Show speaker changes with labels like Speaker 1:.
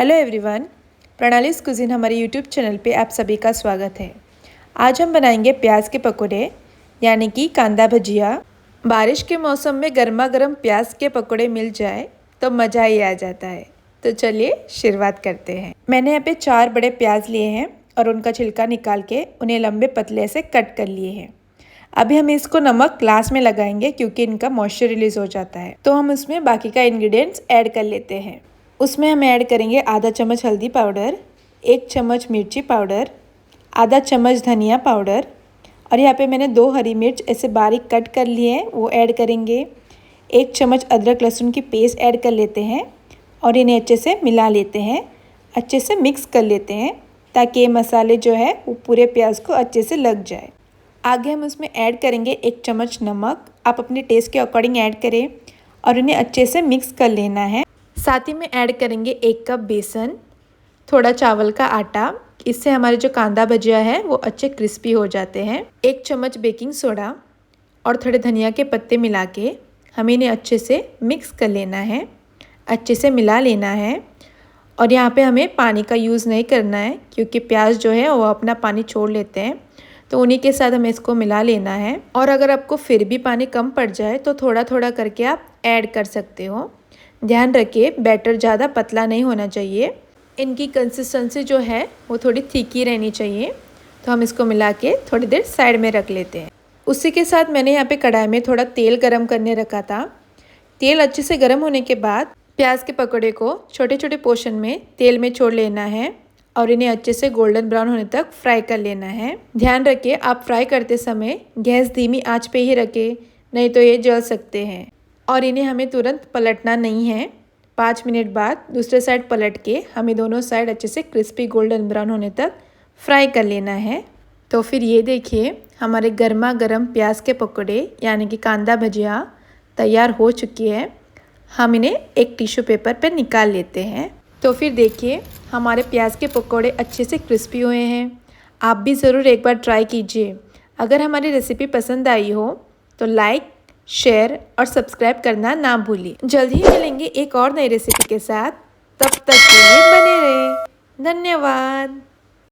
Speaker 1: Hello everyone, प्रणालीज cuisine हमारे YouTube channel पे आप सभी का स्वागत है। आज हम बनाएंगे प्याज के पकोड़े यानी कि कांदा भजिया। बारिश के मौसम में गर्मा गर्म प्याज के पकोड़े मिल जाए तो मज़ा ही आ जाता है। तो चलिए शुरुआत करते हैं। मैंने यहाँ पे 4 बड़े प्याज लिए हैं और उनका छिलका निकाल के उन्हें लंबे पतले से कट कर लिए हैं। अभी हम इसको नमक ग्लास में लगाएंगे क्योंकि इनका मॉइस्चर रिलीज हो जाता है। तो हम उसमें बाकी का इंग्रेडिएंट्स ऐड कर लेते हैं। उसमें हम ऐड करेंगे आधा चम्मच हल्दी पाउडर, 1 चम्मच मिर्ची पाउडर, आधा चम्मच धनिया पाउडर और यहाँ पे मैंने 2 हरी मिर्च ऐसे बारीक कट कर लिए हैं वो ऐड करेंगे। 1 चम्मच अदरक लहसुन की पेस्ट ऐड कर लेते हैं और इन्हें अच्छे से मिला लेते हैं, अच्छे से मिक्स कर लेते हैं ताकि ये मसाले जो है वो पूरे प्याज को अच्छे से लग जाए। आगे हम उसमें ऐड करेंगे 1 चम्मच नमक, आप अपने टेस्ट के अकॉर्डिंग ऐड करें और इन्हें अच्छे से मिक्स कर लेना है। साथ ही में ऐड करेंगे 1 कप बेसन, थोड़ा चावल का आटा, इससे हमारे जो कांदा भजिया है वो अच्छे क्रिस्पी हो जाते हैं। 1 चम्मच बेकिंग सोडा और थोड़े धनिया के पत्ते मिला के हमें इन्हें अच्छे से मिक्स कर लेना है, अच्छे से मिला लेना है। और यहाँ पे हमें पानी का यूज़ नहीं करना है क्योंकि प्याज जो है वो अपना पानी छोड़ लेते हैं, तो उन्हीं के साथ हमें इसको मिला लेना है। और अगर आपको फिर भी पानी कम पड़ जाए तो थोड़ा थोड़ा करके आप ऐड कर सकते हो। ध्यान रखिए बैटर ज़्यादा पतला नहीं होना चाहिए, इनकी कंसिस्टेंसी जो है वो थोड़ी थिक ही रहनी चाहिए। तो हम इसको मिला के थोड़ी देर साइड में रख लेते हैं। उसी के साथ मैंने यहाँ पे कढ़ाई में थोड़ा तेल गरम करने रखा था। तेल अच्छे से गर्म होने के बाद प्याज के पकौड़े को छोटे छोटे पोर्शन में तेल में छोड़ लेना है और इन्हें अच्छे से गोल्डन ब्राउन होने तक फ्राई कर लेना है। ध्यान रखिए आप फ्राई करते समय गैस धीमी आंच पे ही रखें, नहीं तो ये जल सकते हैं। और इन्हें हमें तुरंत पलटना नहीं है। 5 मिनट बाद दूसरे साइड पलट के हमें दोनों साइड अच्छे से क्रिस्पी गोल्डन ब्राउन होने तक फ्राई कर लेना है। तो फिर ये देखिए हमारे गर्मा गर्म प्याज के पकौड़े यानी कि कांदा भजिया तैयार हो चुकी है। हम इन्हें एक टिश्यू पेपर पर निकाल लेते हैं। तो फिर देखिए हमारे प्याज के पकौड़े अच्छे से क्रिस्पी हुए हैं। आप भी ज़रूर एक बार ट्राई कीजिए। अगर हमारी रेसिपी पसंद आई हो तो लाइक, शेयर और सब्सक्राइब करना ना भूलिए। जल्द ही मिलेंगे एक और नई रेसिपी के साथ, तब तक के लिए बने रहें। धन्यवाद।